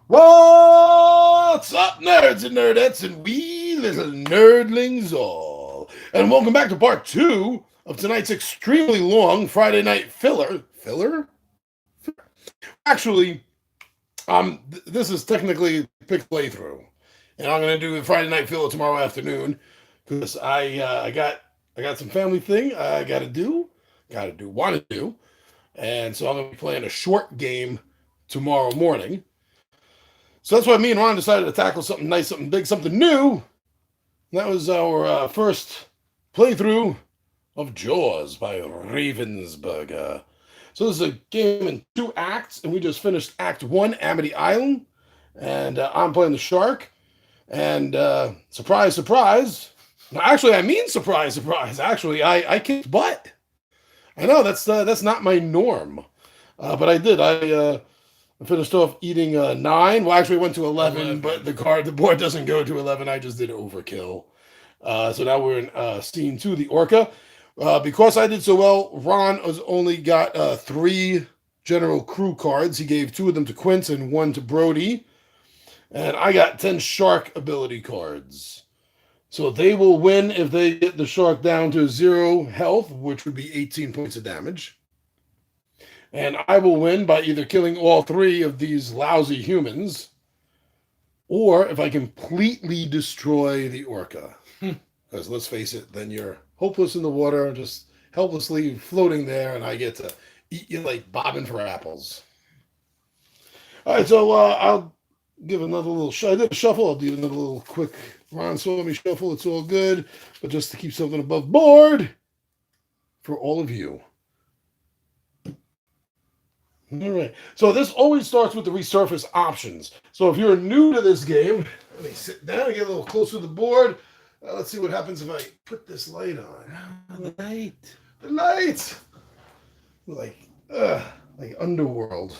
What's up, nerds and nerdettes, and we little nerdlings all? And welcome back to part two of tonight's extremely long Friday night filler. Filler? Actually, this is technically pick playthrough, and I'm gonna do the Friday night filler tomorrow afternoon because I got some family thing I want to do, and so I'm gonna be playing a short game tomorrow morning. So that's why me and Ron decided to tackle something nice, something big, something new. That was our first playthrough of Jaws by Ravensburger. So this is a game in two acts, and we just finished Act 1, Amity Island. And I'm playing the shark. And surprise, surprise. No, actually, I mean surprise, surprise. Actually, I kicked butt. I know that's not my norm, but I did. I finished off eating 9. Well, actually, I went to 11, but the board doesn't go to 11. I just did overkill. So now we're in scene 2, the Orca. Because I did so well, Ron has only got 3 general crew cards. He gave 2 of them to Quince and 1 to Brody. And I got 10 shark ability cards. So they will win if they get the shark down to 0 health, which would be 18 points of damage. And I will win by either killing all 3 of these lousy humans, or if I completely destroy the orca. Because let's face it, then you're hopeless in the water, just helplessly floating there, and I get to eat you like bobbing for apples. All right, so I'll give another little I did a shuffle. I'll do another little quick Ron saw me shuffle. It's all good, but just to keep something above board for all of you. All right. So this always starts with the resurface options. So if you're new to this game, let me sit down and get a little closer to the board. Let's see what happens if I put this light on. The light. The light. Like Underworld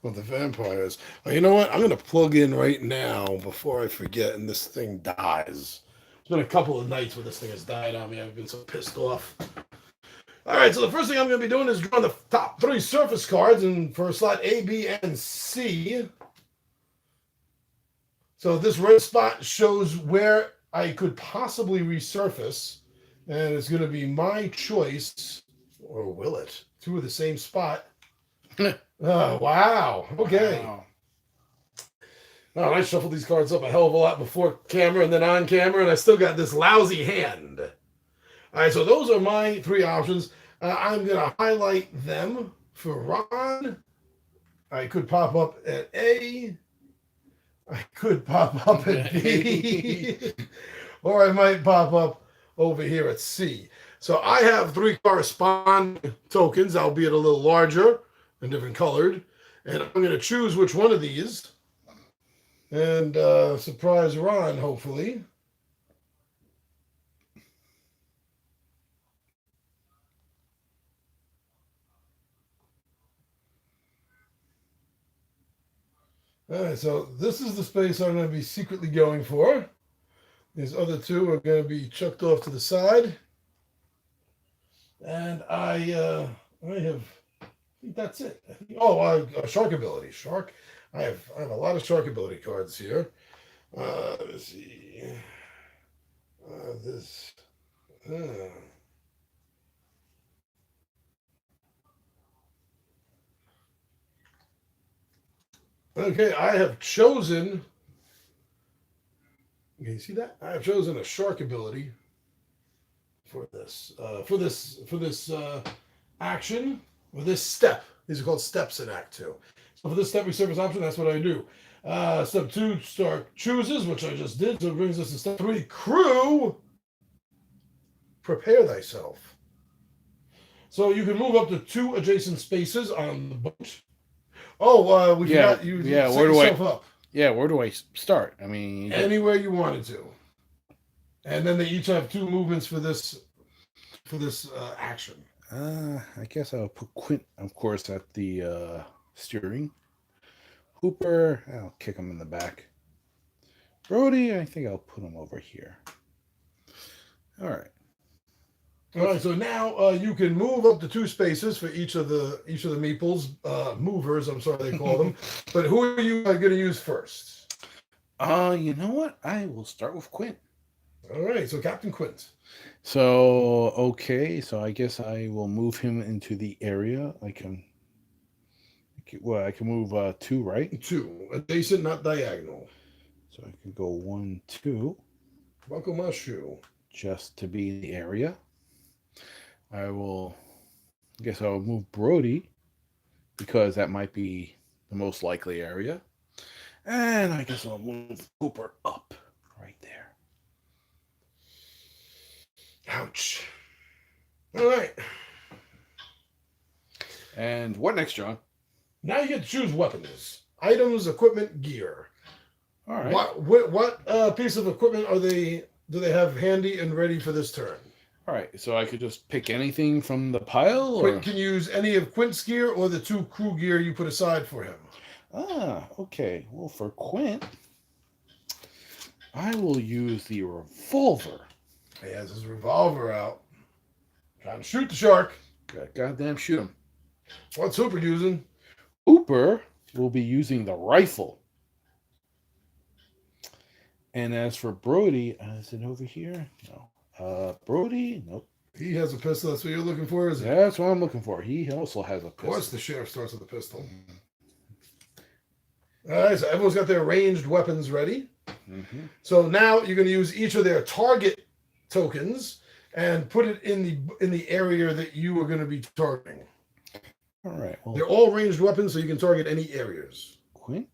with the vampires. Oh, you know what? I'm going to plug in right now before I forget and this thing dies. It's been a couple of nights where this thing has died on me. I've been so pissed off. All right, so the first thing I'm going to be doing is drawing the top 3 surface cards and for slot A, B, and C. So this red spot shows where I could possibly resurface, and it's going to be my choice, or will it? 2 of the same spot. Oh, wow. Okay. Wow. Oh, I shuffled these cards up a hell of a lot before camera and then on camera, and I still got this lousy hand. All right, so those are my 3 options. I'm going to highlight them for Ron. I could pop up at A. I could pop up at B. Or I might pop up over here at C. So I have 3 corresponding tokens, albeit a little larger and different colored. And I'm going to choose which one of these. And surprise Ron, hopefully. All right, so this is the space I'm going to be secretly going for. These other 2 are going to be chucked off to the side. And I think that's it. Shark ability. Shark. I have a lot of shark ability cards here. Let's see. This. Okay, I have chosen. Can you see that? I have chosen a shark ability for this action, or this step. These are called steps in Act 2. So for this step resurface option, that's what I do. Step 2, start chooses, which I just did. So it brings us to step 3, crew. Prepare thyself. So you can move up to 2 adjacent spaces on the boat. Oh, we forgot you set yourself up. Yeah, where do I start? I mean, anywhere you wanted to. And then they each have 2 movements for this action. I guess I'll put Quint, of course, at the steering. Hooper, I'll kick him in the back. Brody, I think I'll put him over here. All right. All right, so now you can move up to 2 spaces for each of the meeples, movers. I'm sorry they call them. But who are you going to use first? You know what? I will start with Quint. All right, so Captain Quint. So okay, so I guess I will move him into the area. I can move 2, right? 2, adjacent, not diagonal. So I can go 1, 2, Buckle my shoe. just to be in the area. I guess I'll move Brody because that might be the most likely area. And I guess I'll move Hooper up right there. Ouch. All right. And what next, John? Now you get to choose weapons, items, equipment, gear. All right. What piece of equipment do they have handy and ready for this turn? All right. So I could just pick anything from the pile, or Quint can use any of Quint's gear or the 2 crew gear you put aside for him. Okay. Well, for Quint, I will use the revolver. He has his revolver out. Trying to shoot the shark. Goddamn shoot him. What's Hooper using? Hooper will be using the rifle. And as for Brody, is it over here? No. Brody, nope. He has a pistol. That's what you're looking for, is it? Yeah, that's what I'm looking for. He also has a Of pistol. course, the sheriff starts with a pistol. All right, so everyone's got their ranged weapons ready. Mm-hmm. So now you're going to use each of their target tokens and put it in the area that you are going to be targeting. All right. Well, They're all ranged weapons, so you can target any areas. Quint,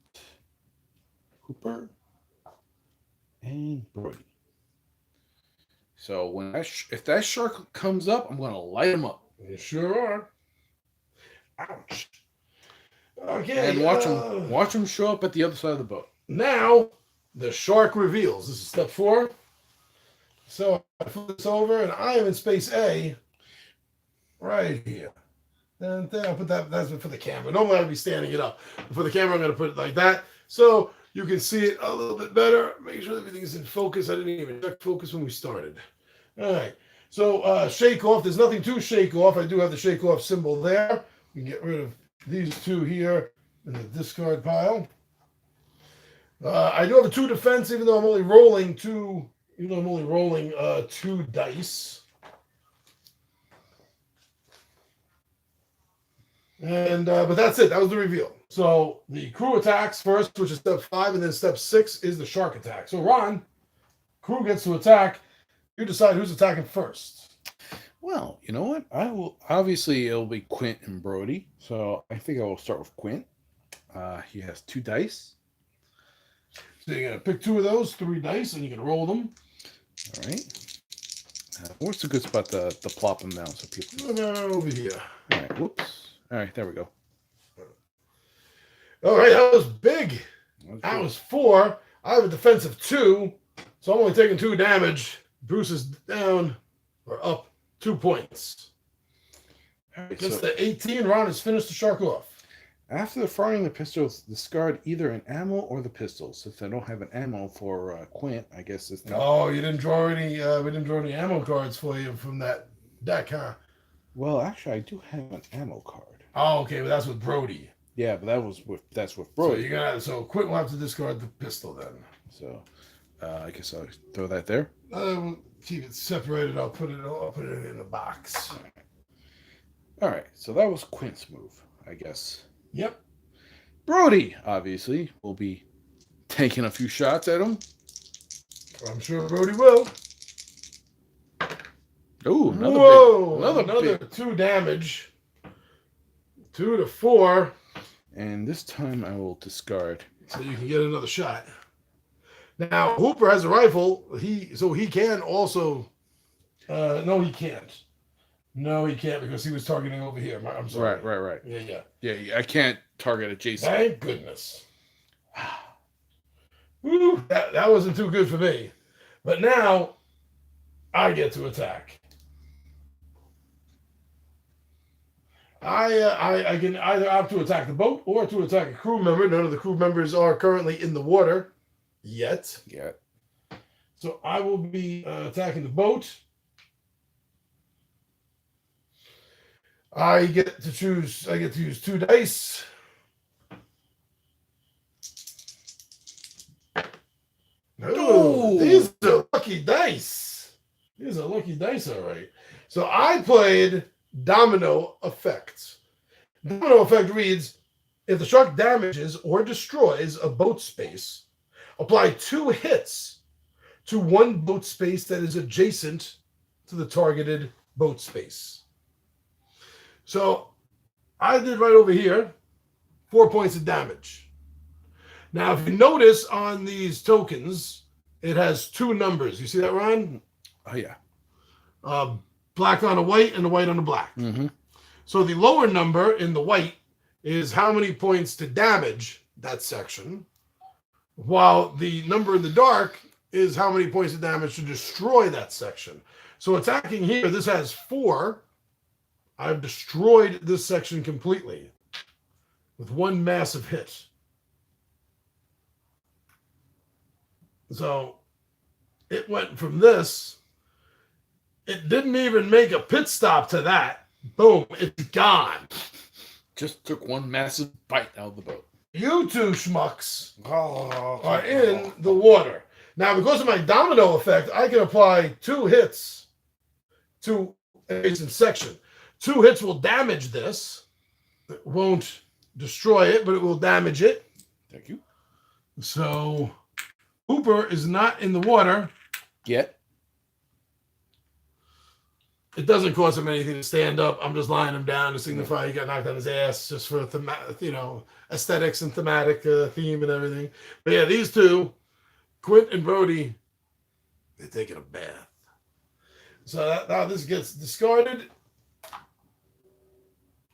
Hooper, and Brody. So when if that shark comes up, I'm going to light him up. You sure are. Ouch. Okay. And watch him show up at the other side of the boat. Now the shark reveals. This is step 4. So I flip this over, and I am in space A, right here. And then I'll put that's for the camera. Normally I'd be standing it up. For the camera, I'm going to put it like that, so you can see it a little bit better. Make sure everything is in focus. I didn't even check focus when we started. All right. So shake off. There's nothing to shake off. I do have the shake off symbol there. We can get rid of these 2 here in the discard pile. I do have a 2 defense, even though I'm only rolling 2. Even though I'm only rolling 2 dice. And but that's it. That was the reveal. So the crew attacks first, which is step 5, and then step 6 is the shark attack. So Ron, crew gets to attack. You decide who's attacking first. Well, you know what? I will. Obviously, it'll be Quint and Brody. So I think I will start with Quint. He has 2 dice. So you're gonna pick 2 of those 3 dice, and you can roll them. All right. What's a good spot to plop them down so people? Over here. All right. Whoops. All right. There we go. All right, that was big. That was 4. I have a defense of 2, so I'm only taking 2 damage. Bruce is down or up 2 points. Right, Against the 18, Ron has finished the shark off. After firing the pistols, discard either an ammo or the pistol. Since I don't have an ammo for Quint, I guess it's not. Oh, you didn't draw any. We didn't draw any ammo cards for you from that deck, huh? Well, actually, I do have an ammo card. Oh, okay, but that's with Brody. Yeah, but that's with Brody. So Quint will have to discard the pistol then. So I guess I'll throw that there. We'll keep it separated. I'll put it in the box. All right. So that was Quint's move, I guess. Yep. Brody, obviously, will be taking a few shots at him. I'm sure Brody will. Oh, another 2 damage. 2 to 4. And this time I will discard. So you can get another shot. Now Hooper has a rifle. He can also. No, he can't. No, he can't because he was targeting over here. I'm sorry. Right. Yeah. I can't target adjacent. Thank goodness. Woo, that wasn't too good for me. But now I get to attack. I can either opt to attack the boat or to attack a crew member. None of the crew members are currently in the water yet. Yeah. So I will be attacking the boat. I get to choose. I get to use 2 dice. Oh, these are lucky dice. These are lucky dice, all right. So I played Domino Effect. Domino Effect reads, if the shark damages or destroys a boat space, apply 2 hits to one boat space that is adjacent to the targeted boat space. So I did right over here, 4 points of damage. Now, if you notice on these tokens, it has 2 numbers. You see that, Ron? Oh, yeah. Black on a white and a white on a black. Mm-hmm. So the lower number in the white is how many points to damage that section, while the number in the dark is how many points of damage to destroy that section. So attacking here, this has 4. I've destroyed this section completely with 1 massive hit. So it went from this. It didn't even make a pit stop to that. Boom, it's gone. Just took 1 massive bite out of the boat. You 2 schmucks are in the water. Now, because of my domino effect, I can apply 2 hits to an adjacent section. 2 hits will damage this. It won't destroy it, but it will damage it. Thank you. So Hooper is not in the water yet. It doesn't cost him anything to stand up. I'm just lying him down to signify he got knocked on his ass, just for aesthetics and thematic theme and everything. But yeah, these 2, Quint and Brody, they're taking a bath. So now this gets discarded.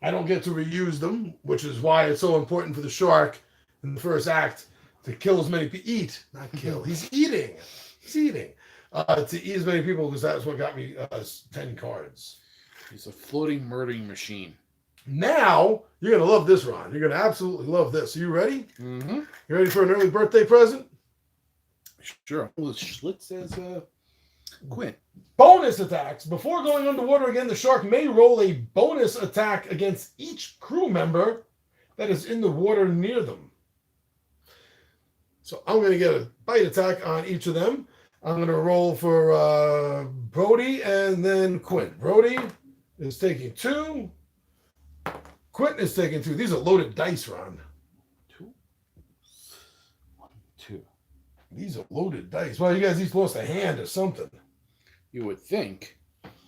I don't get to reuse them, which is why it's so important for the shark in the first act to kill as many people. Eat, not kill. He's eating. He's eating. To eat as many people, because that's what got me 10 cards. He's a floating murdering machine. Now, you're going to love this, Ron. You're going to absolutely love this. Are you ready? Mm-hmm. You ready for an early birthday present? Sure. Well, Schlitz says Quint. Bonus attacks. Before going underwater again, the shark may roll a bonus attack against each crew member that is in the water near them. So I'm going to get a bite attack on each of them. I'm going to roll for Brody and then Quint. Brody is taking 2. Quint is taking 2. These are loaded dice, Ron. 2. 1, 2. These are loaded dice. Well, you guys each lost a hand or something. You would think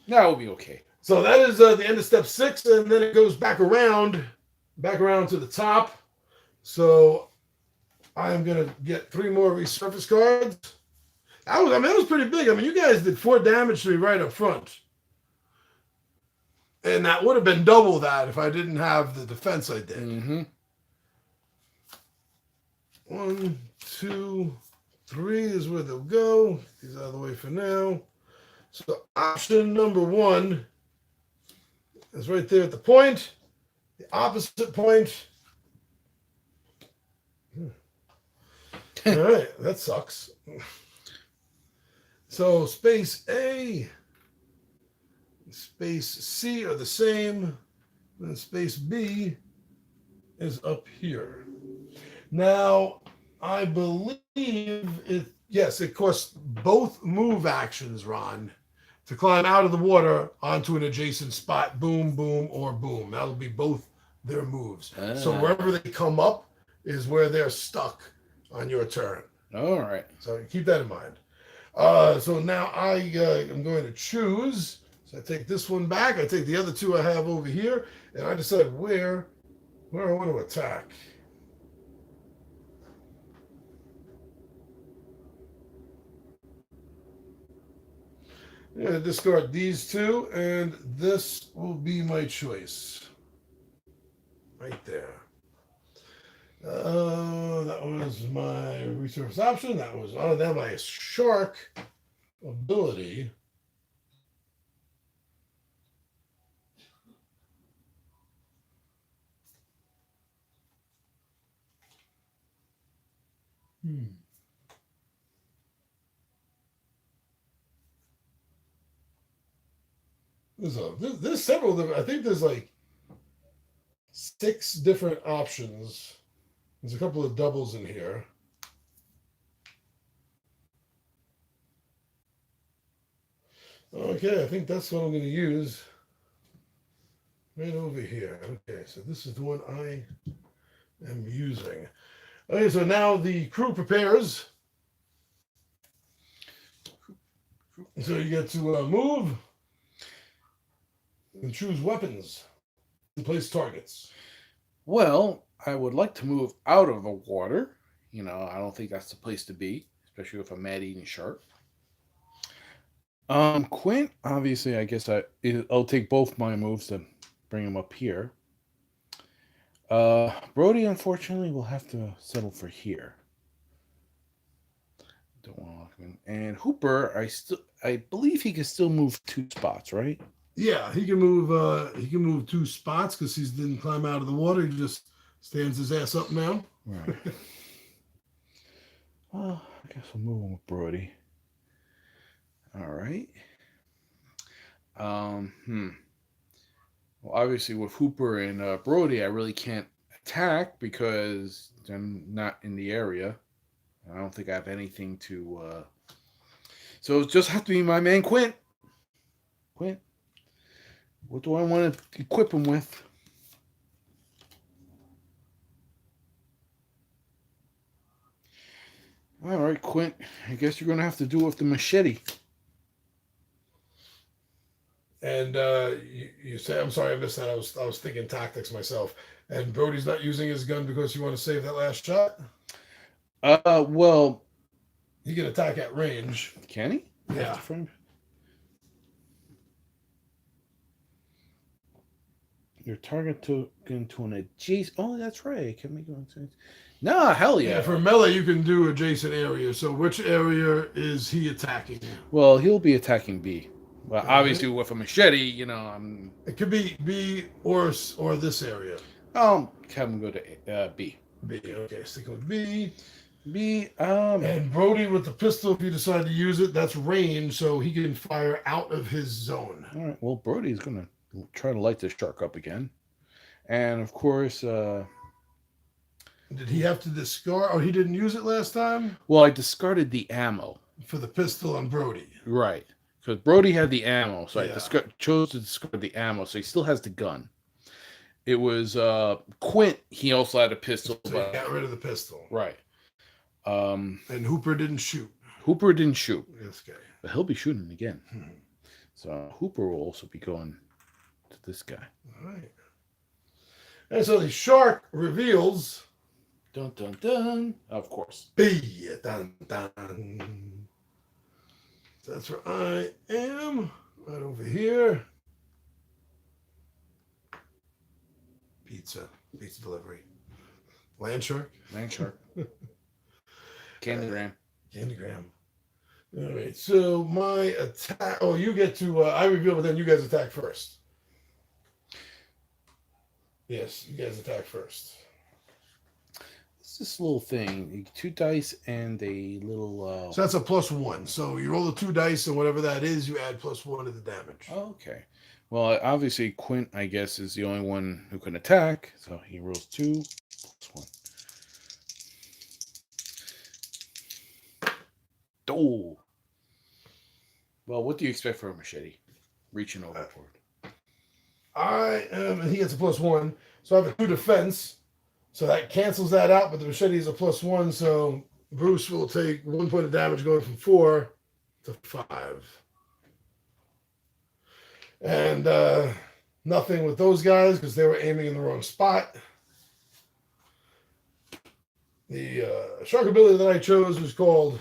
that would be okay. So that is the end of step 6, and then it goes back around to the top. So I'm going to get 3 more resurface cards. That was pretty big. I mean, you guys did 4 damage to me right up front. And that would have been double that if I didn't have the defense I did. Mm-hmm. 1, 2, 3 is where they'll go. These out of the way for now. So option number 1 is right there at the point. The opposite point. All right, that sucks. So space A, space C are the same, and space B is up here. Now, I believe it costs both move actions, Ron, to climb out of the water onto an adjacent spot. Boom, boom, or boom. That'll be both their moves. So wherever they come up is where they're stuck on your turn. All right. So keep that in mind. So now I am going to choose. So I take this one back. I take the other 2 I have over here, and I decide where I want to attack. I'm going to discard these 2, and this will be my choice. Right there. That was my resource option. That was then my shark ability. There's several of them. I think there's like 6 different options. There's a couple of doubles in here. Okay, I think that's what I'm going to use. Right over here. Okay, so this is the one I am using. Okay, so now the crew prepares. So you get to move and choose weapons and place targets. Well, I would like to move out of the water. You know, I don't think that's the place to be, especially with a mad-eating shark. Quint, obviously, I guess I'll take both my moves to bring him up here. Brody, unfortunately, will have to settle for here. Don't want to lock him in. And Hooper, I believe he can still move 2 spots, right? Yeah, he can move 2 spots because he didn't climb out of the water. He just stands his ass up now. Right. Well, I guess we'll move on with Brody. All right. Well, obviously with Hooper and Brody, I really can't attack because they're not in the area. I don't think I have anything to. So it just have to be my man Quint. Quint, what do I want to equip him with? All right, Quint. I guess you're gonna have to do it with the machete. And you say, I'm sorry, I missed that. I was thinking tactics myself. And Brody's not using his gun because you want to save that last shot. Well, he can attack at range. Can he? Yeah. Your target to into an adjacent. Oh, that's right. Can make sense. No, hell yeah. Yeah, for melee, you can do adjacent area. So which area is he attacking? Well, he'll be attacking B. Well, obviously with a machete, you know, It could be B or this area. Have him go to B. B. Okay, stick with B. B. And Brody with the pistol, if you decide to use it, that's range, so he can fire out of his zone. All right. Well, Brody's gonna try to light this shark up again, and of course. Did he have to discard? Oh, he didn't use it last time? Well, I discarded the ammo. For the pistol on Brody. Right. Because Brody had the ammo, so I chose to discard the ammo, so he still has the gun. It was Quint, he also had a pistol. So he got rid of the pistol. Right. And Hooper didn't shoot. Hooper didn't shoot. This guy. But he'll be shooting again. So Hooper will also be going to this guy. All right. And so the shark reveals... Dun, dun, dun. Of course. B. Dun, dun. So that's where I am. Right over here. Pizza delivery. Land shark. Candygram. All right. So my attack. Oh, you get to. I reveal, but then you guys attack first. Yes, you guys attack first. This little thing, 2 dice and a little. So that's a +1. So you roll the 2 dice, and whatever that is, you add +1 to the damage. Okay. Well, obviously Quint, I guess, is the only one who can attack, so he rolls 2 +1. Oh. Well, what do you expect for a machete? Reaching overboard. And he gets a +1, so I have a 2 defense. So that cancels that out, but the machete is a +1, so Bruce will take 1 point of damage going from 4 to 5. And nothing with those guys because they were aiming in the wrong spot. The shark ability that I chose was called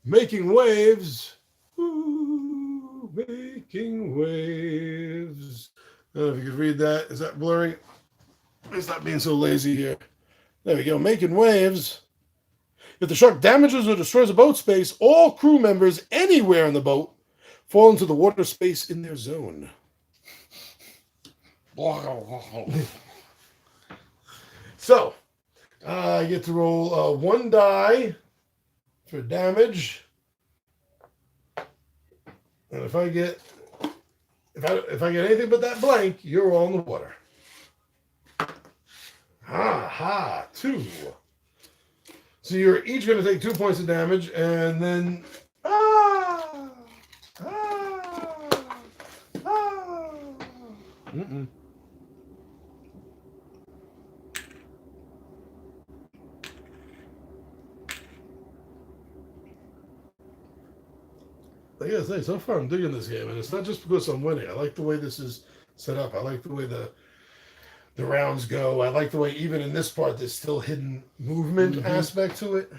Making Waves. Ooh, making waves. I don't know if you could read that. Is that blurry? It's not being so lazy here. There we go. Making waves. If the shark damages or destroys a boat space, all crew members anywhere in the boat fall into the water space in their zone. So, I get to roll 1 die for damage. And if I get anything but that blank, you're all in the water. Ha! 2. So you're each going to take 2 points of damage, and then ah, ah, ah. Mm-mm. I gotta say, so far I'm digging this game, and it's not just because I'm winning. I like the way this is set up. I like the way the rounds go. I like the way even in this part there's still hidden movement aspect to it.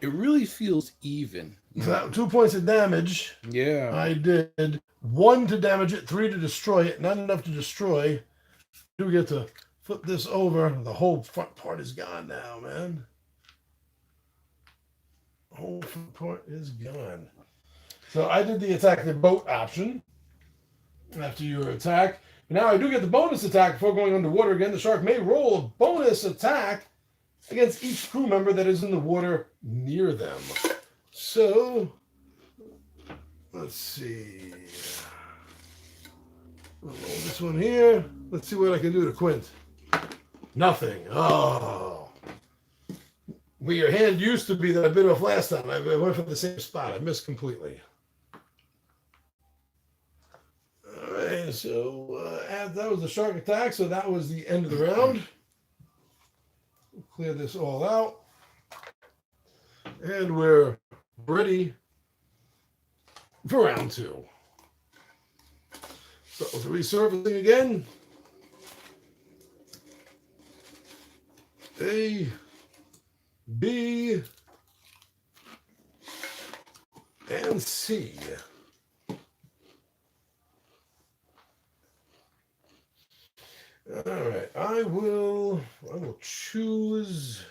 It really feels even. So that 2 points of damage. Yeah. I did 1 to damage it, 3 to destroy it. Not enough to destroy. Do get to flip this over. The whole front part is gone now, man. The whole front part is gone. So I did the attack the boat option after your attack. Now I do get the bonus attack before going underwater again. The shark may roll a bonus attack against each crew member that is in the water near them. So, let's see. I'll roll this one here. Let's see what I can do to Quint. Nothing. Oh. Where your hand used to be that I bit off last time. I went for the same spot. I missed completely. All right, so that was the shark attack, so that was the end of the round. We'll clear this all out. And we're ready for round 2. So the resurfacing again. A, B, and C. All right, I will choose.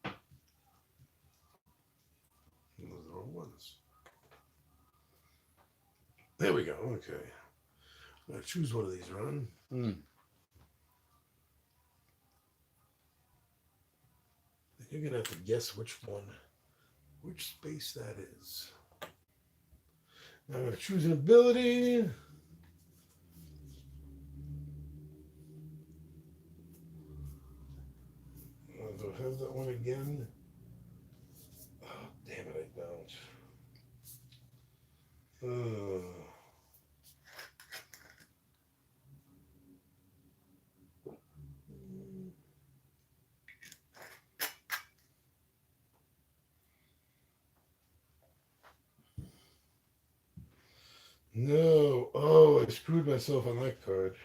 Those are the wrong ones. There we go. Okay, I'll choose one of these, Ron. You're gonna have to guess which space that is. Now I'm gonna choose an ability. Do I have that one again? Oh, damn it, I don't. No. Oh, I screwed myself on that card.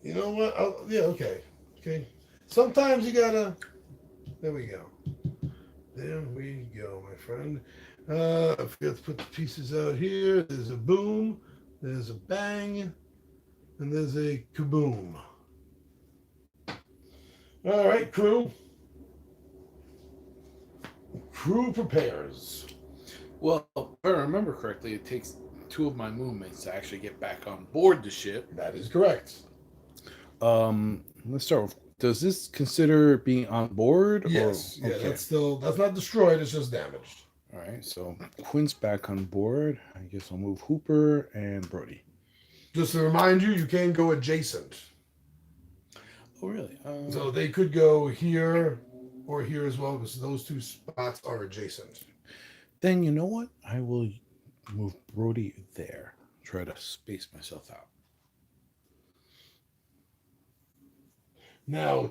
You know what? Yeah, okay. Okay. Sometimes you gotta. There we go. There we go, my friend. I forgot to put the pieces out here. There's a boom, there's a bang, and there's a kaboom. All right, crew. Crew prepares. Well, if I remember correctly, it takes 2 of my movements to actually get back on board the ship. That is correct. Let's start with, does this consider being on board? Yes. Or, Yeah, okay. that's not destroyed, it's just damaged. All right, so Quinn's back on board. I guess I'll move Hooper and Brody. Just to remind you, you can go adjacent. Oh, really? So they could go here or here as well, because those 2 spots are adjacent. Then you know what? I will move Brody there. Try to space myself out. Now,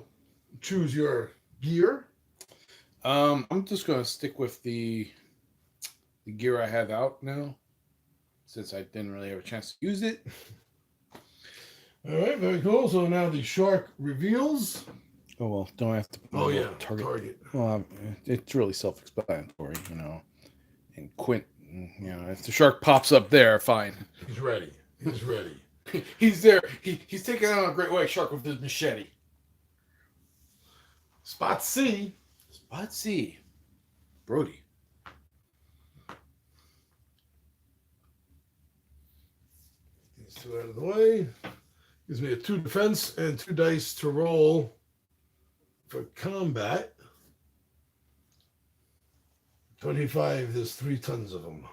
choose your gear. I'm just going to stick with the gear I have out now, since I didn't really have a chance to use it. All right, very cool. So now the shark reveals. Oh, well, don't I have to... Oh, yeah, target. Well, it's really self-explanatory, you know. And Quint, you know, if the shark pops up there, fine. He's ready. He's ready. He's there. He's taking out a great white shark with his machete. Spot C. Spot C. Brody. These 2 out of the way. Gives me a 2 defense and 2 dice to roll for combat. 25, there's 3 tons of them.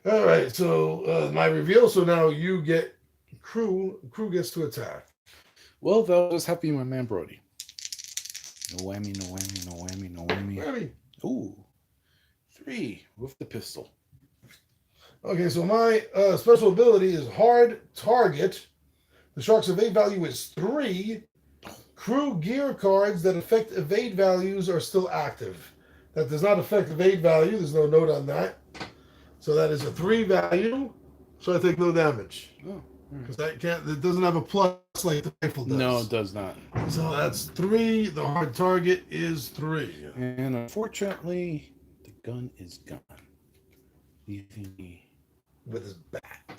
All right, so my reveal. So now you get crew. Crew gets to attack. Well, that'll just have to be my man Brody. No whammy, no whammy, no whammy, no whammy. Ready? Ooh, 3 with the pistol. Okay, so my special ability is hard target. The shark's evade value is 3. Crew gear cards that affect evade values are still active. That does not affect evade value. There's no note on that. So that is a 3 value. So I take no damage. Oh, because that can't. It doesn't have a plus like the rifle does. no, it does not. So that's 3. The hard target is 3. And unfortunately, the gun is gone. Leaving me. With his bat.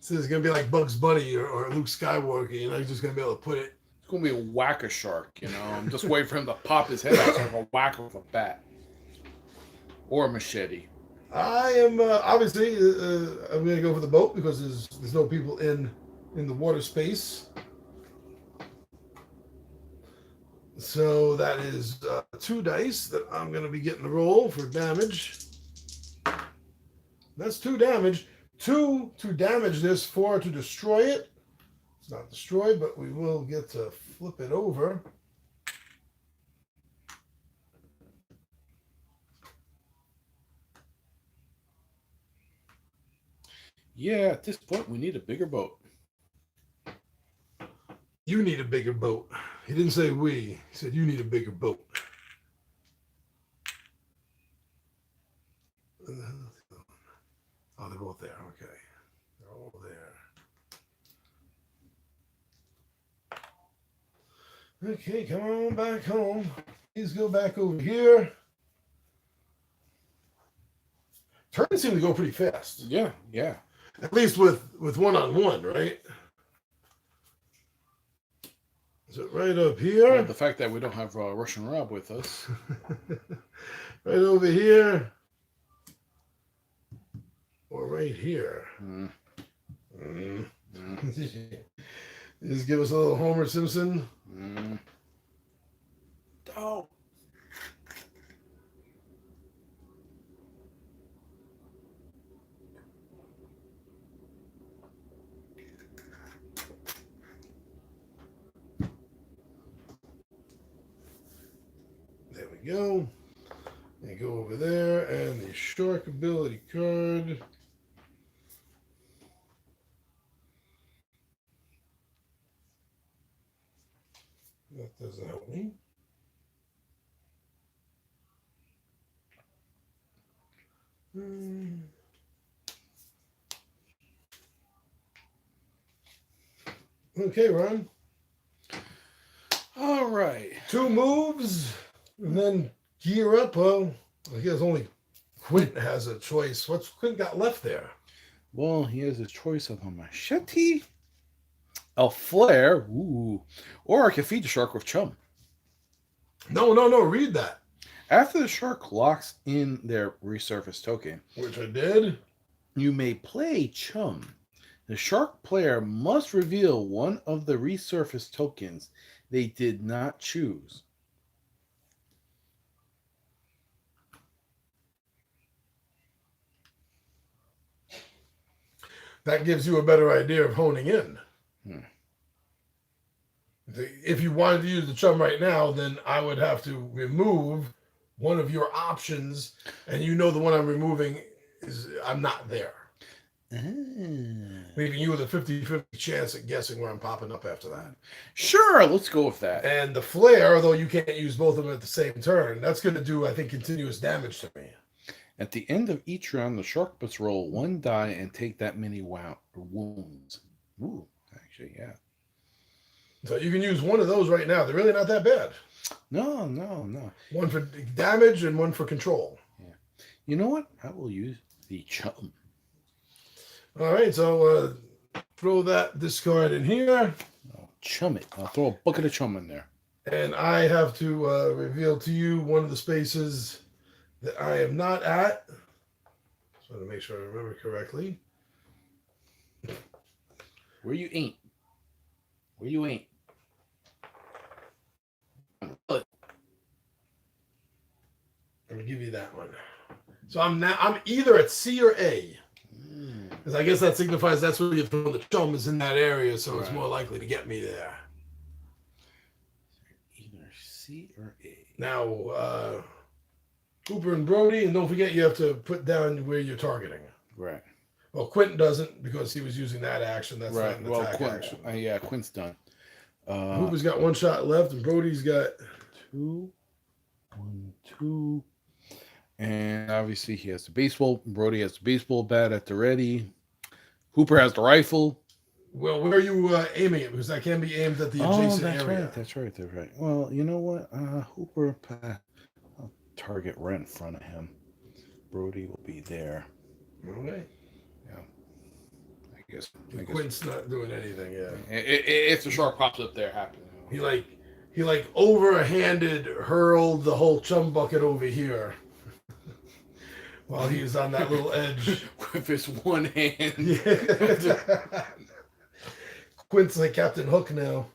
So it's gonna be like Bugs Bunny or Luke Skywalker. You know, he's just gonna be able to put it. It's going to be a whacker shark, you know. I'm just waiting for him to pop his head out so I can whack him with a bat. Or a machete. I am obviously. I'm gonna go for the boat because there's no people in the water space. So that is 2 dice that I'm gonna be getting to roll for damage. That's 2 damage. 2 to damage this, 4 to destroy it. It's not destroyed, but we will get to flip it over. Yeah, at this point, we need a bigger boat. You need a bigger boat. He didn't say we. He said you need a bigger boat. Oh, they're both there. Okay. They're all there. Okay, come on back home. Please go back over here. Turns seem to go pretty fast. Yeah, yeah. At least with one-on-one, right? Is it right up here? Well, the fact that we don't have Russian Rob with us. Right over here. Or right here. Mm. Mm. Mm. Just give us a little Homer Simpson. Mm. Oh. There we go. And go over there, and the shark ability card. That doesn't help me. Okay, Ron. All right. 2 moves, and then gear up. Well, I guess only Quint has a choice. What's Quint got left there? Well, he has a choice of a machete, a flare, ooh, or I can feed the shark with chum. No. Read that. After the shark locks in their resurface token, Which I did. you may play chum. The shark player must reveal one of the resurface tokens they did not choose. That gives you a better idea of honing in. If you wanted to use the chum right now, then I would have to remove one of your options, and you know the one I'm removing is I'm not there. Leaving you with a 50-50 chance at guessing where I'm popping up after that. Sure, let's go with that. And the flare, though you can't use both of them at the same turn, that's going to do, I think, continuous damage to me. At the end of each round, the shark must roll 1 die and take that many wounds. Ooh, actually, yeah. So you can use one of those right now. They're really not that bad. No. One for damage and one for control. Yeah. You know what? I will use the chum. All right, so throw that discard in here. I'll chum it. I'll throw a bucket of chum in there. And I have to reveal to you one of the spaces that I am not at. Just want to make sure I remember correctly. Where you ain't. Where you ain't. I'll give you that one. So I'm either at C or A. Because I guess that signifies that's where you're throwing the chum is in that area, so it's more likely to get me there. Either C or A. Now, Cooper and Brody, and don't forget you have to put down where you're targeting. Right. Well, Quentin doesn't because he was using that action. That's right. not an attack action. Yeah, Quint's done. Hooper's got one shot left, and Brody's got 2, 1, 2. And obviously he has the baseball. Brody has the baseball bat at the ready. Hooper has the rifle. Well, where are you aiming it? Because that can be aimed at the adjacent area. That's right. Well, you know what? Hooper, I'll target right in front of him. Brody will be there. Okay. Yeah. I guess. Quint's not doing anything. Yeah. If the shark pops up there, happens. He overhanded hurled the whole chum bucket over here. While he was on that little edge. With his one hand. Yeah. Quint's like Captain Hook now.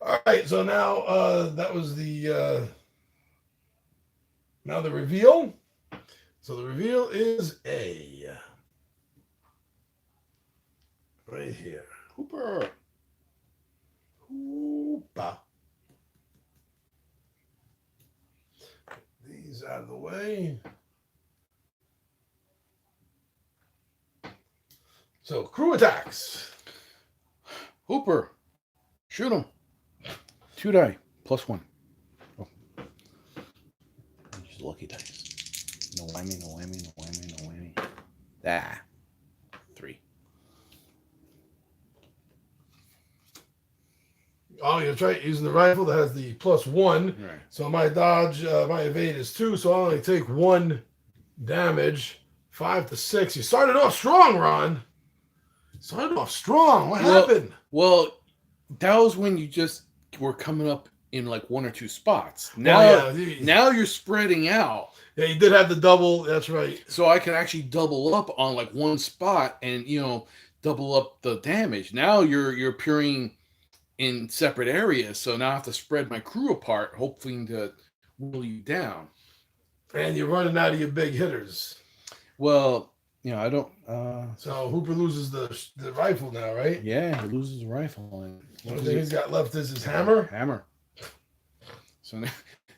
All right, so now that was the now the reveal. So the reveal is A. Right here. Hooper. Hoopa. These out of the way. So crew attacks. Hooper. Shoot him. 2 die. +1. Oh. Use lucky dice. No whammy, no whammy, no whammy, no whammy. Ah. 3. Oh, you're right. Using the rifle that has the +1. Right. So my dodge, my evade is 2. So I only take 1 damage. 5 to 6. You started off strong, Ron. Started off strong. What happened? Well, that was when you just were coming up in like 1 or 2 spots. Now, now you're spreading out. Yeah, you did have the double. That's right. So I can actually double up on like 1 spot and double up the damage. Now you're appearing in separate areas. So now I have to spread my crew apart, hoping to whittle you down. And you're running out of your big hitters. Well, I don't. So Hooper loses the rifle now, right? Yeah, he loses the rifle. And the only thing he's got left is his hammer. Hammer. So now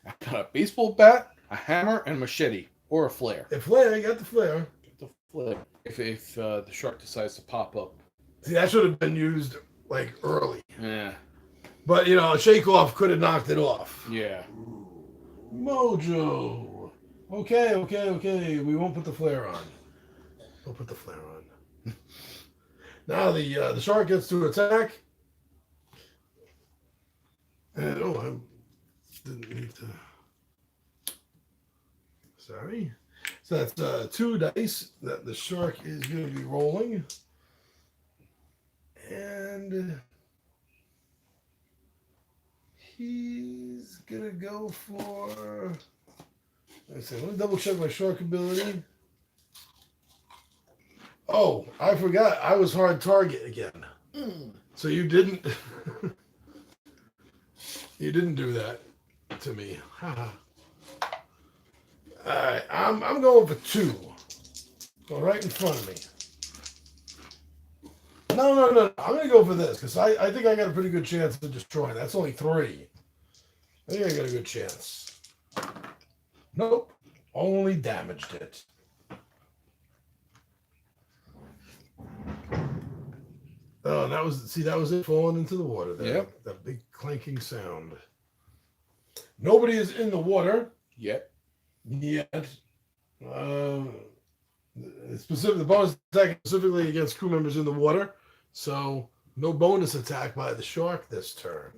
I got a baseball bat, a hammer, and a machete, or a flare. A flare, you got the flare. Get the flare. If the shark decides to pop up. See, that should have been used like early. Yeah. But a shake off could have knocked it off. Yeah. Mojo. Okay. We won't put the flare on. We'll put the flare on. Now the shark gets to attack. And I didn't need to. Sorry. So that's 2 dice that the shark is going to be rolling. And he's going to go for. Let me double check my shark ability. Oh, I forgot. I was hard target again. So you didn't. You didn't do that to me. All right, I'm going for 2. Go right in front of me. No. I'm going to go for this because I think I got a pretty good chance of destroying. That's only 3. I think I got a good chance. Nope. Only damaged it. Oh, that was it falling into the water there. Yep. That big clanking sound. Nobody is in the water. Yet. The bonus attack specifically against crew members in the water. So no bonus attack by the shark this turn.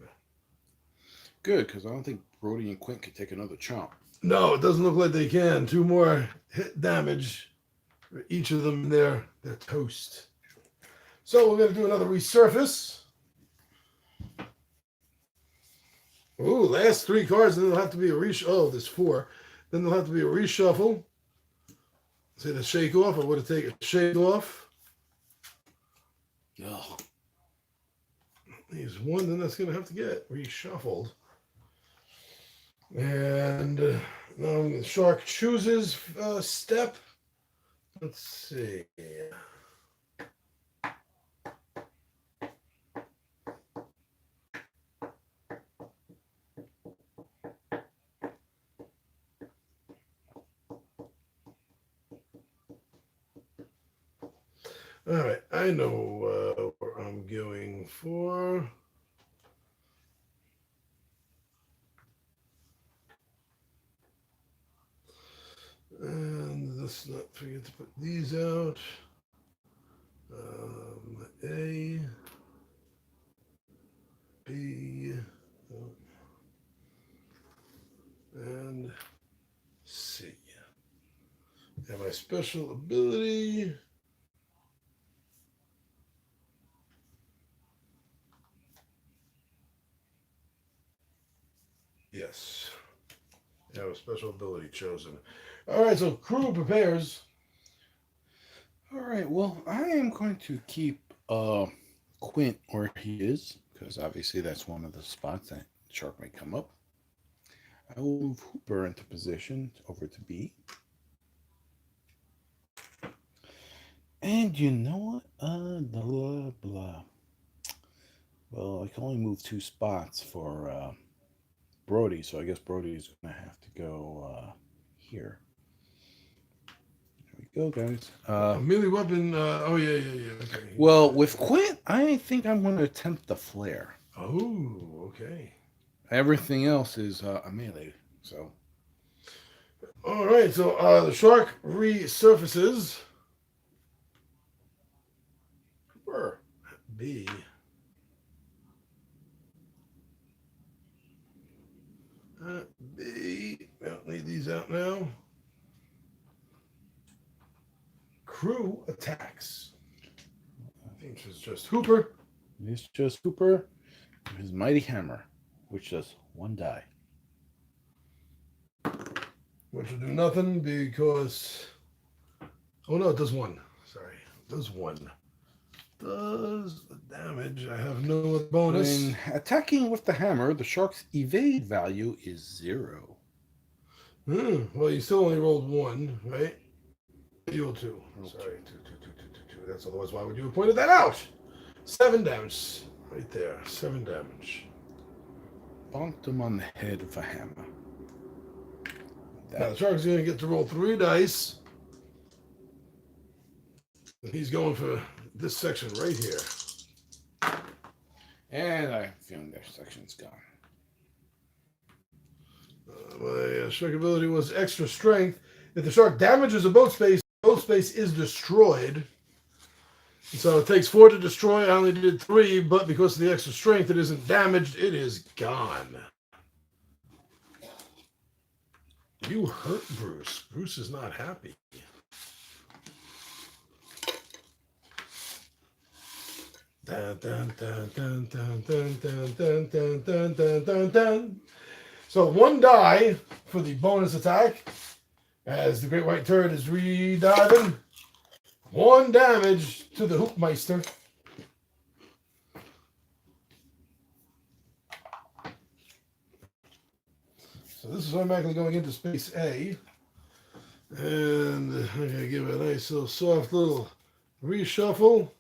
Good, because I don't think Brody and Quint could take another chomp. No, it doesn't look like they can. 2 more hit damage for each of them. They're toast. So we're going to do another resurface. Ooh, last 3 cards, then there'll have to be a reshuffle. Oh, there's 4. Then there'll have to be a reshuffle. Say the shake off. I would have taken a shake off. Oh. Leaves 1, then that's going to have to get reshuffled. And Now the shark chooses step. Let's see. All right, I know what I'm going for. And let's not forget to put these out. A, B, and C. And my special ability. Yes. I have a special ability chosen. All right, so crew prepares. All right. Well, I am going to keep Quint where he is because obviously that's one of the spots that shark may come up. I will move Hooper into position over to B. And you know what? Blah, blah. Well, I can only move 2 spots for Brody, so I guess Brody is going to have to go here. There we go, guys. A melee weapon. Oh, yeah. Okay. Well, with Quint, I think I'm going to attempt the flare. Oh, okay. Everything else is a melee, so. All right, so the shark resurfaces. Cooper. B. B. I'll leave these out now. Crew attacks. I think it's just Hooper. It's just Hooper with his mighty hammer, which does 1 die. Which will do nothing because. Oh no, it does 1. Sorry. It does 1. Does the damage. I have no other bonus. When attacking with the hammer, the shark's evade value is 0. Well, you still only rolled 1, right? You rolled 2. Sorry, 2. That's otherwise why would you have pointed that out? 7 damage. Right there. 7 damage. Bonked him on the head with a hammer. Now the shark's going to get to roll 3 dice. And he's going for this section right here. And I have a feeling that section's gone. My shark ability was extra strength. If the shark damages a boat space is destroyed. So it takes 4 to destroy. I only did 3, but because of the extra strength, it isn't damaged. It is gone. You hurt Bruce. Bruce is not happy. Dun, dun, dun, dun, dun, dun, dun, dun, dun, dun, dun, dun, dun. So 1 die for the bonus attack as the Great White Turd is re-diving. 1 damage to the Hoopmeister. So this is automatically going into space A. And I'm going to give it a nice little soft little reshuffle.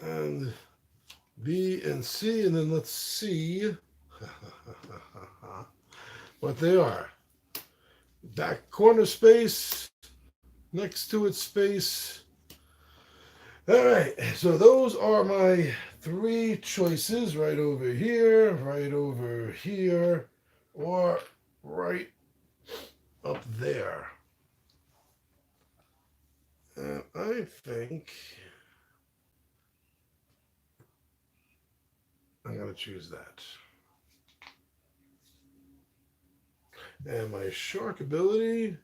And B and C, and then let's see what they are. Back corner space, next to it space. All right, so those are my 3 choices, right over here, or right up there. And I think I'm going to choose that. And my shark ability.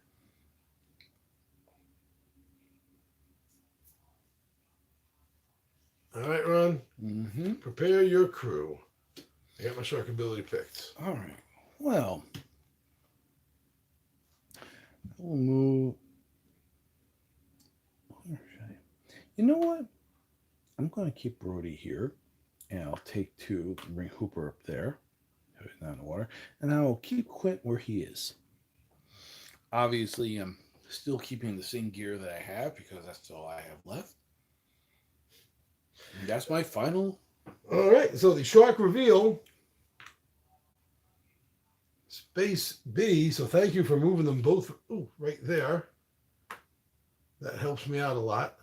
All right, Ron. Mm-hmm. Prepare your crew. I got my shark ability picked. All right. Well, we'll move. Where should I? You know what? I'm going to keep Brody here, and I'll take 2 and bring Hooper up there. Put it down in the water. And I will keep Quint where he is. Obviously, I'm still keeping the same gear that I have because that's all I have left. And that's my final. All right, so the shark reveal. Space B. So thank you for moving them both right there. That helps me out a lot.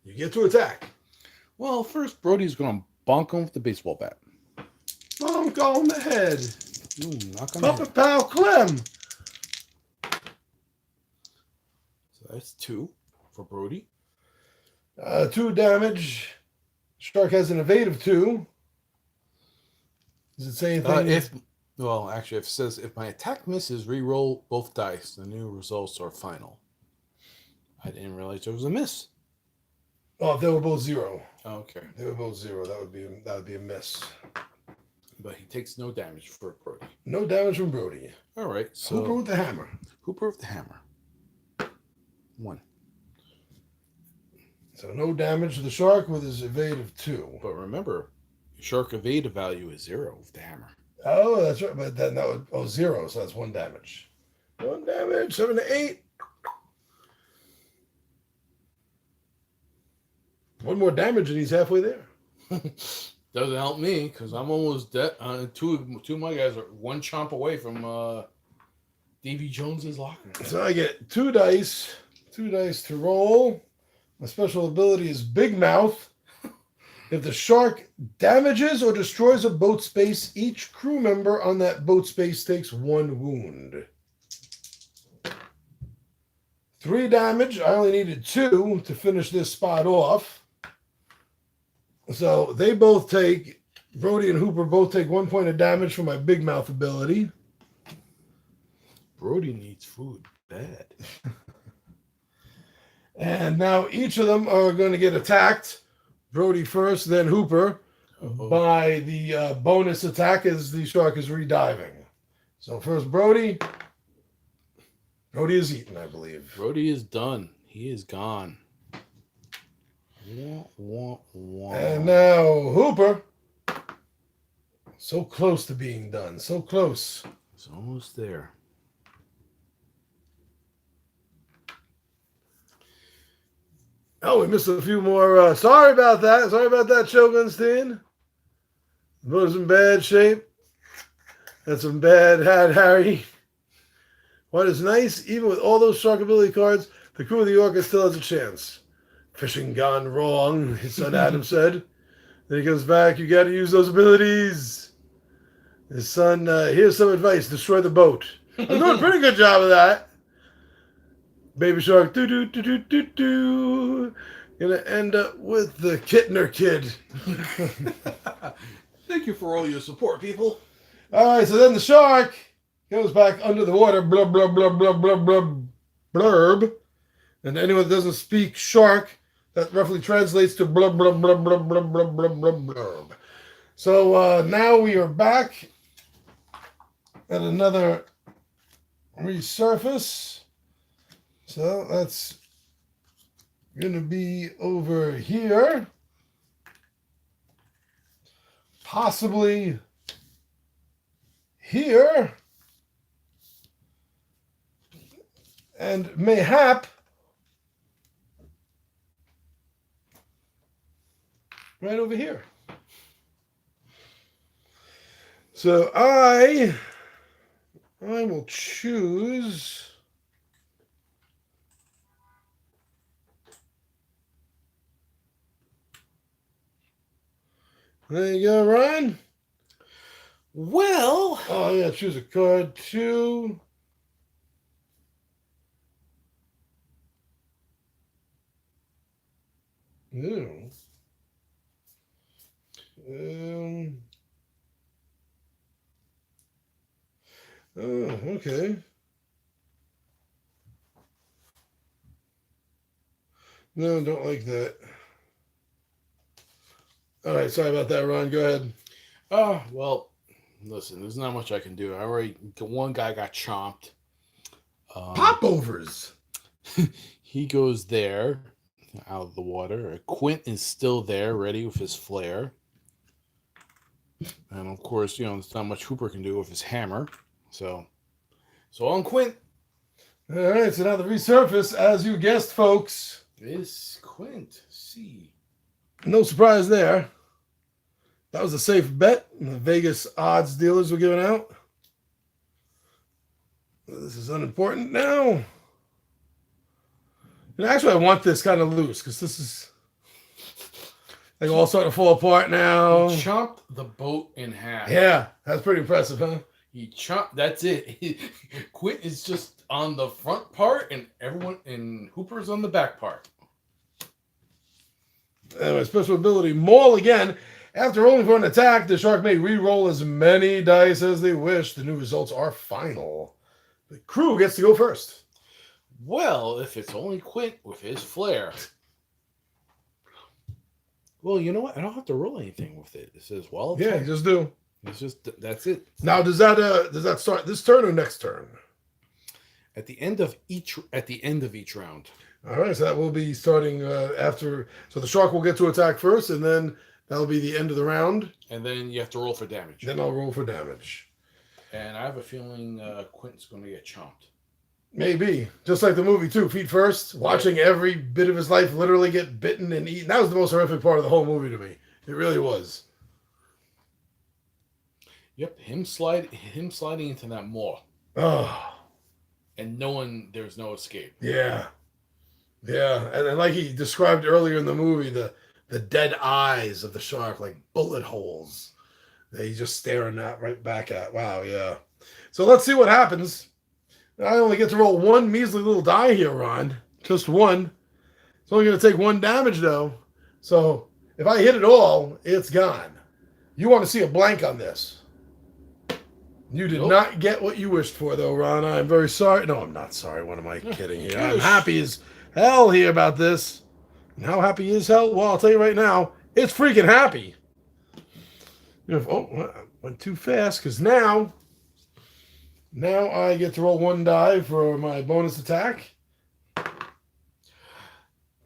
You get to attack. Well, first, Brody's going to bonk him with the baseball bat. Bonk on the head. Ooh, knock on the Papa head. Pal Clem. So that's 2 for Brody. 2 damage. Shark has an evade of 2. Does it say anything? If it says if my attack misses, re-roll both dice. The new results are final. I didn't realize there was a miss. Oh, if they were both 0. Oh, okay. They were both 0. That would be a miss. But he takes no damage for Brody. No damage from Brody. All right. So Hooper with the hammer. Hooper with the hammer. 1. So no damage to the shark with his evade of 2. But remember, shark evade value is 0 with the hammer. Oh, that's right. But then that would 0. So that's 1 damage. 1 damage. 7 to 8. 1 more damage and he's halfway there. Doesn't help me because I'm almost dead. Two of my guys are 1 chomp away from Davy Jones's locker. So I get 2 dice. 2 dice to roll. My special ability is Big Mouth. If the shark damages or destroys a boat space, each crew member on that boat space takes 1 wound. 3 damage. I only needed 2 to finish this spot off. So they both take, Brody and Hooper both take 1 point of damage for my Big Mouth ability. Brody needs food bad. And now each of them are going to get attacked. Brody first, then Hooper, by the bonus attack as the shark is rediving. So first Brody. Brody is eaten, I believe. Brody is done. He is gone. Wah, wah, wah. And now Hooper. So close to being done. So close. It's almost there. Oh, we missed a few more. Sorry about that. Sorry about that, Shogunstein. The boat's in bad shape. That's some bad hat, Harry. What is nice, even with all those shark ability cards, the crew of the Orca still has a chance. Fishing gone wrong, his son Adam said. Then he comes back, you got to use those abilities. His son, here's some advice, destroy the boat. I'm doing a pretty good job of that. Baby Shark, do. Gonna end up with the Kittner kid. Thank you for all your support, people. All right, so then the shark goes back under the water, blub, blub, blub, blub, blub, blub, blurb. And anyone that doesn't speak shark, that roughly translates to blub, blub, blub, blub, blub, blub, blub, blub, blurb. So now we are back at another resurface. So that's going to be over here. Possibly here. And mayhap right over here. So I will choose there you go, Ryan. Well, Oh, yeah, choose a card too. Ew. Oh, okay. No, don't like that. All right, sorry about that, Ron. Go ahead. well, listen, there's not much I can do. One guy got chomped. Popovers. He goes there. out of the water. Quint is still there, ready with his flare. And of course, there's not much Hooper can do with his hammer. So on Quint. All right, so now the resurface, as you guessed, folks, is Quint. C. No surprise there. That was a safe bet. The Vegas odds dealers were giving out. This is unimportant now. And actually, I want this kind of loose because this is like all starting to fall apart now. He chopped the boat in half. Yeah, that's pretty impressive, huh? He chopped. That's it. Quint is just on the front part, and everyone and Hooper's on the back part. Anyway, special ability Maul again. After rolling for an attack, the shark may re-roll as many dice as they wish. The new results are final. The crew gets to go first. Well, if it's only Quint with his flare. Well, you know what? I don't have to roll anything with it. It says, well, yeah, you just do. It's just that's it. Now, does that start this turn or next turn? At the end of each round. All right, so that will be starting after. So the shark will get to attack first, and then that'll be the end of the round. And then you have to roll for damage. Then I'll roll for damage. And I have a feeling Quint's going to get chomped. Maybe. Just like the movie, too. Feet first. Watching every bit of his life literally get bitten and eaten. That was the most horrific part of the whole movie to me. It really was. Yep. Him sliding into that maw. Oh. And knowing there's no escape. Yeah. Yeah. And like he described earlier in the movie, the dead eyes of the shark, like bullet holes. That he's just staring that right back at. Wow, yeah. So let's see what happens. I only get to roll one measly little die here, Ron. Just one. It's only going to take one damage, though. So if I hit it all, it's gone. You want to see a blank on this. You did not get what you wished for, though, Ron. I'm very sorry. No, I'm not sorry. What am I kidding here? I'm happy as hell here about this. And how happy is hell? Well, I'll tell you right now, it's freaking happy. Went too fast because now I get to roll one die for my bonus attack.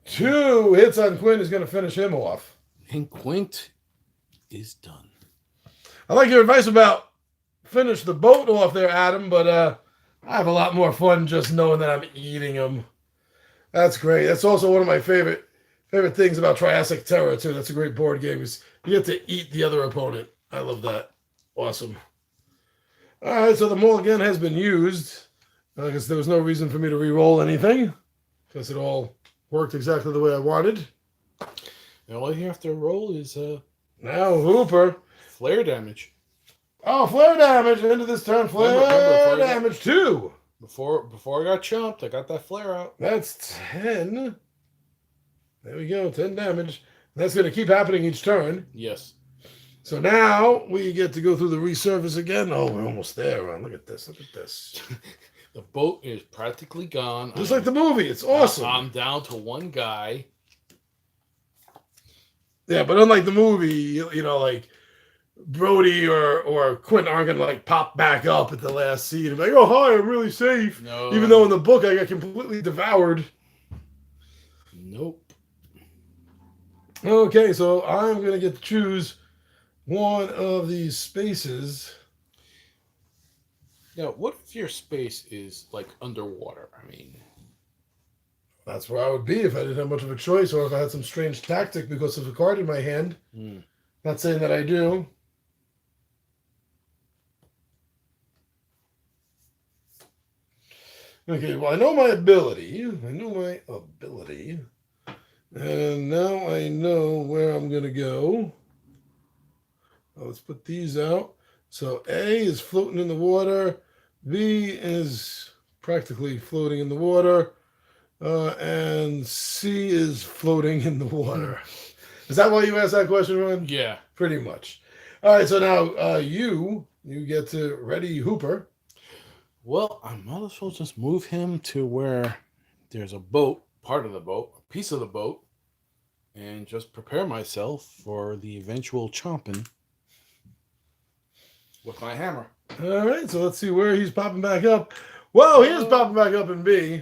2 hits on Quint is going to finish him off. And Quint is done. I like your advice about finish the boat off there, Adam, but I have a lot more fun just knowing that I'm eating them. That's great. That's also one of my favorite things about Triassic Terror, too. That's a great board game. Is you get to eat the other opponent. I love that. Awesome. All right, so the mulligan has been used. I guess there was no reason for me to re-roll anything because it all worked exactly the way I wanted. And all you have to roll is now Hooper. Flare damage. Oh, flare damage. End of this turn. Flare damage 2. Before I got chomped, I got that flare out. That's 10. There we go. 10 damage. That's going to keep happening each turn. Yes. So now we get to go through the resurface again. Oh, we're almost there, Ron. Look at this. Look at this. The boat is practically gone. Just like the movie. It's awesome. I'm down to one guy. Yeah, but unlike the movie, like Brody or Quint aren't going to like pop back up at the last scene and be like, oh, hi, I'm really safe. No. Even though in the book I got completely devoured. Nope. Okay, so I'm going to get to choose one of these spaces. Now, what if your space is like underwater? I mean, that's where I would be if I didn't have much of a choice or if I had some strange tactic because of a card in my hand. Not saying that I do. Okay, well, I know my ability. And now I know where I'm going to go. Let's put these out. So A is floating in the water. B is practically floating in the water. And C is floating in the water. Is that why you asked that question, Ron? yeah. Pretty much. All right, so now you get to ready Hooper. Well, I might as well just move him to where there's a boat, part of the boat, a piece of the boat, and just prepare myself for the eventual chomping with my hammer. All right, so let's see where he's popping back up. Well, he is popping back up in B.